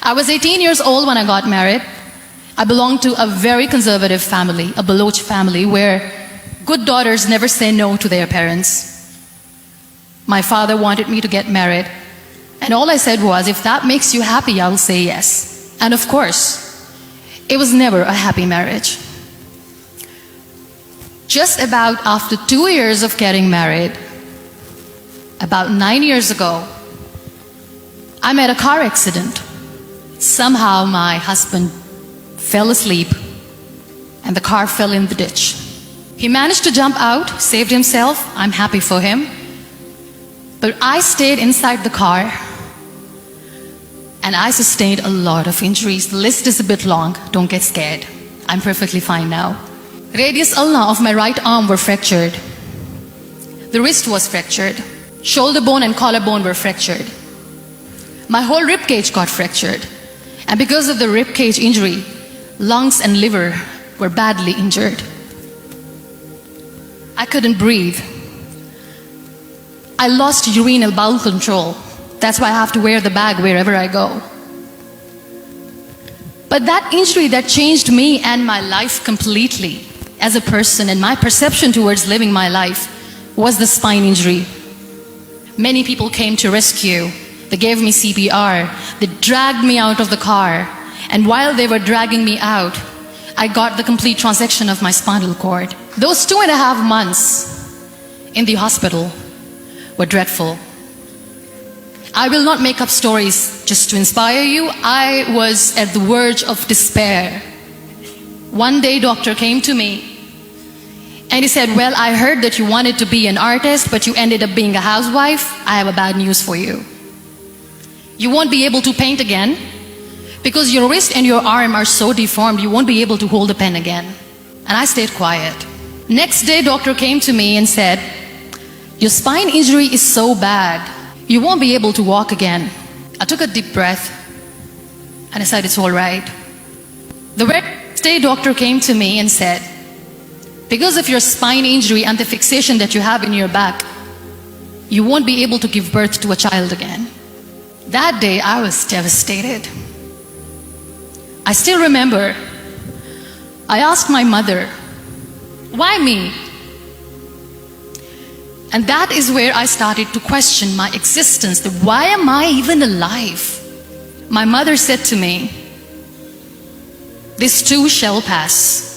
I was 18 years old when I got married. I belonged to a very conservative family, a Baloch family, where good daughters never say no to their parents. My father wanted me to get married, and all I said was, if that makes you happy, I'll say yes. And of course, it was never a happy marriage. Just about after 2 years of getting married, about 9 years ago, I met a car accident. Somehow my husband fell asleep and the car fell in the ditch. He managed to jump out, saved himself. I'm happy for him. But I stayed inside the car and I sustained a lot of injuries. The list is a bit long. Don't get scared. I'm perfectly fine now. Radius ulna of my right arm were fractured. The wrist was fractured. Shoulder bone and collarbone were fractured. My whole rib cage got fractured. And because of the rib cage injury, lungs and liver were badly injured. I couldn't breathe. I lost urinary bowel control. That's why I have to wear the bag wherever I go. But that injury that changed me and my life completely as a person, and my perception towards living my life, was the spine injury. Many people came to rescue. They gave me CPR. They dragged me out of the car. And while they were dragging me out, I got the complete transection of my spinal cord. Those 2.5 months in the hospital were dreadful. I will not make up stories just to inspire you. I was at the verge of despair. One day, doctor came to me and he said, well, I heard that you wanted to be an artist, but you ended up being a housewife. I have a bad news for you. You won't be able to paint again because your wrist and your arm are so deformed, you won't be able to hold a pen again. And I stayed quiet. Next day, doctor came to me and said, your spine injury is so bad, you won't be able to walk again. I took a deep breath and I said, it's all right. The next day, doctor came to me and said, because of your spine injury and the fixation that you have in your back, you won't be able to give birth to a child again. That day, I was devastated. I still remember, I asked my mother, why me? And that is where I started to question my existence. That why am I even alive? My mother said to me, this too shall pass.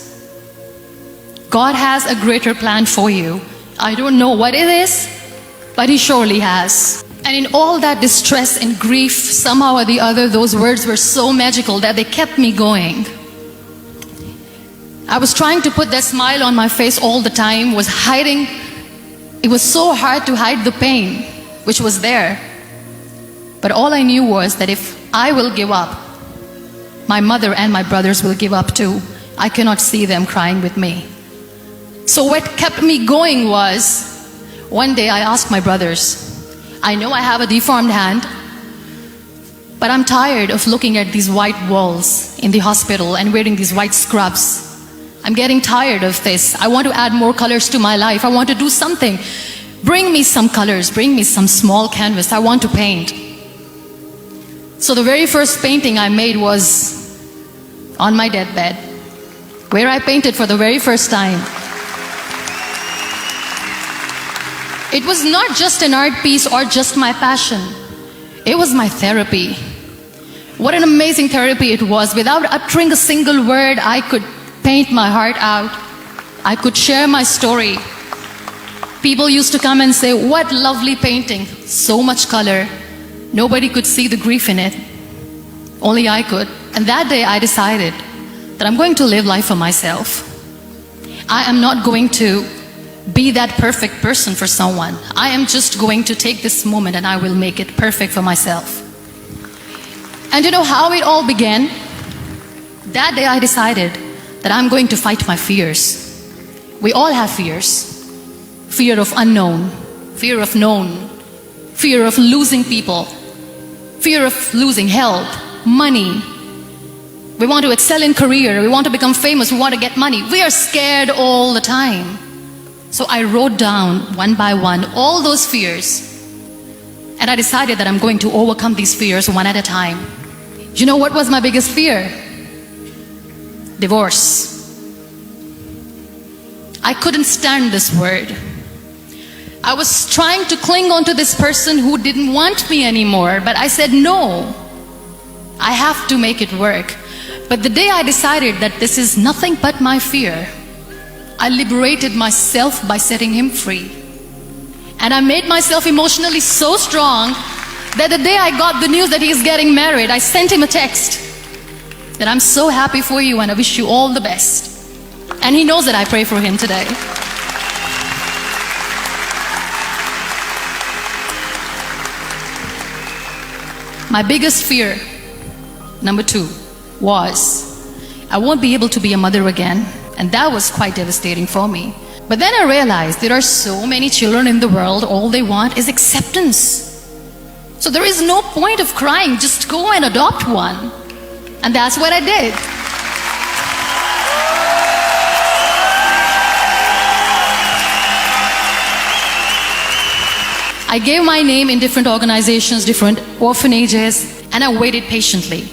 God has a greater plan for you. I don't know what it is, but He surely has. And in all that distress and grief, somehow or the other, those words were so magical that they kept me going. I was trying to put that smile on my face all the time, was hiding. It was so hard to hide the pain, which was there. But all I knew was that if I will give up, my mother and my brothers will give up too. I cannot see them crying with me. So what kept me going was, one day I asked my brothers, I know I have a deformed hand, but I'm tired of looking at these white walls in the hospital and wearing these white scrubs. I'm getting tired of this. I want to add more colors to my life. I want to do something. Bring me some colors, bring me some small canvas. I want to paint. So the very first painting I made was on my deathbed, where I painted for the very first time. It was not just an art piece or just my passion. It was my therapy. What an amazing therapy it was. Without uttering a single word, I could paint my heart out. I could share my story. People used to come and say, what lovely painting. So much color. Nobody could see the grief in it. Only I could. And that day I decided that I'm going to live life for myself. I am not going to be that perfect person for someone. I am just going to take this moment and I will make it perfect for myself. And you know how it all began? That day I decided that I'm going to fight my fears. We all have fears. Fear of unknown, fear of known, fear of losing people, fear of losing health, money. We want to excel in career, we want to become famous, we want to get money. We are scared all the time. So I wrote down one by one all those fears, and I decided that I'm going to overcome these fears one at a time. You know what was my biggest fear? Divorce. I couldn't stand this word. I was trying to cling on to this person who didn't want me anymore, but I said no. I have to make it work. But the day I decided that this is nothing but my fear, I liberated myself by setting him free. And I made myself emotionally so strong that the day I got the news that he's getting married, I sent him a text that I'm so happy for you and I wish you all the best. And he knows that I pray for him today. My biggest fear, number 2, was I won't be able to be a mother again. And that was quite devastating for me. But then I realized there are so many children in the world, all they want is acceptance. So there is no point of crying, just go and adopt one. And that's what I did. I gave my name in different organizations, different orphanages, and I waited patiently.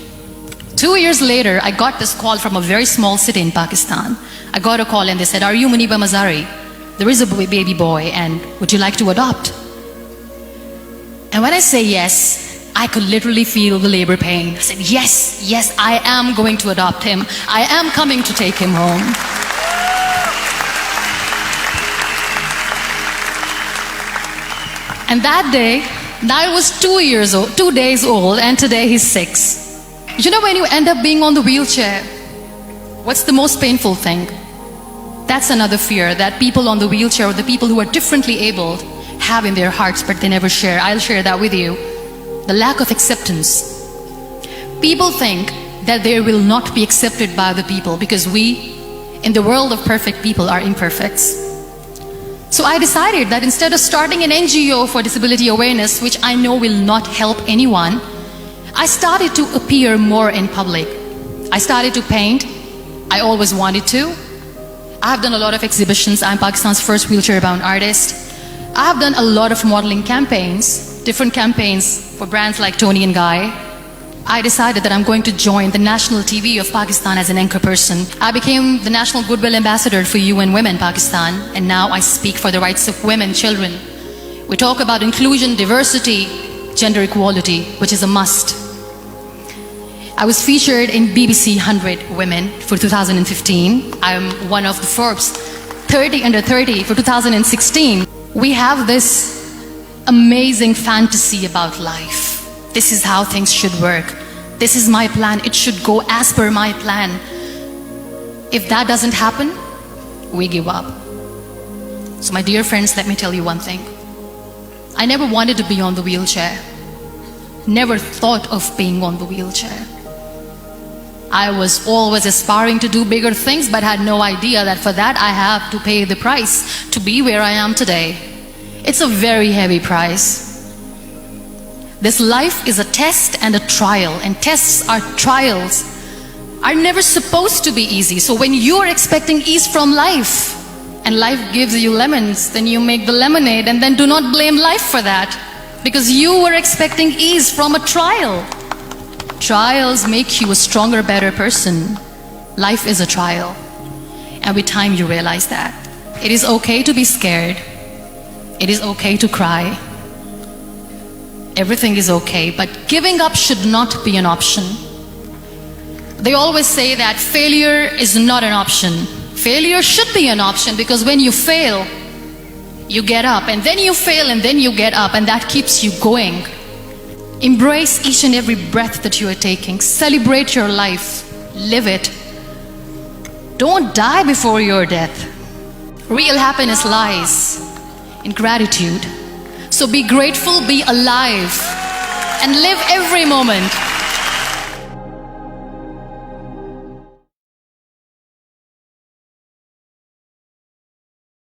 2 years later, I got this call from a very small city in Pakistan. I got a call and they said, "Are you Munina Mazari? There is a baby boy and would you like to adopt?" And when I say yes, I could literally feel the labor pain. I said, yes, I am going to adopt him. I am coming to take him home. And that day, I was 2 days old, and today he's 6. You know, when you end up being on the wheelchair, what's the most painful thing? That's another fear that people on the wheelchair or the people who are differently abled have in their hearts, but they never share. I'll share that with you. The lack of acceptance. People think that they will not be accepted by the people because we, in the world of perfect people, are imperfects. So I decided that instead of starting an NGO for disability awareness, which I know will not help anyone, I started to appear more in public. I started to paint. I always wanted to. I have done a lot of exhibitions. I'm Pakistan's first wheelchair-bound artist. I have done a lot of modeling campaigns, different campaigns for brands like Tony and Guy. I decided that I'm going to join the national TV of Pakistan as an anchor person. I became the National Goodwill Ambassador for UN Women Pakistan, and now I speak for the rights of women, children. We talk about inclusion, diversity, gender equality, which is a must. I was featured in BBC 100 Women for 2015. I'm one of the Forbes 30 under 30 for 2016. We have this amazing fantasy about life. This is how things should work. This is my plan. It should go as per my plan. If that doesn't happen, we give up. So my dear friends, let me tell you one thing. I never wanted to be on the wheelchair. Never thought of being on the wheelchair. I was always aspiring to do bigger things, but had no idea that for that I have to pay the price to be where I am today. It's a very heavy price. This life is a test and a trial, and tests or trials are never supposed to be easy. So when you are expecting ease from life, and life gives you lemons, then you make the lemonade, and then do not blame life for that, because you were expecting ease from a trial. Trials make you a stronger, better person. Life is a trial, and with time you realize that. It is okay to be scared. It is okay to cry. Everything is okay, but giving up should not be an option. They always say that failure is not an option. Failure should be an option, because when you fail, you get up, and then you fail, and then you get up, and that keeps you going. Embrace each and every breath that you are taking. Celebrate your life. Live it. Don't die before your death. Real happiness lies in gratitude. So be grateful, be alive, and live every moment.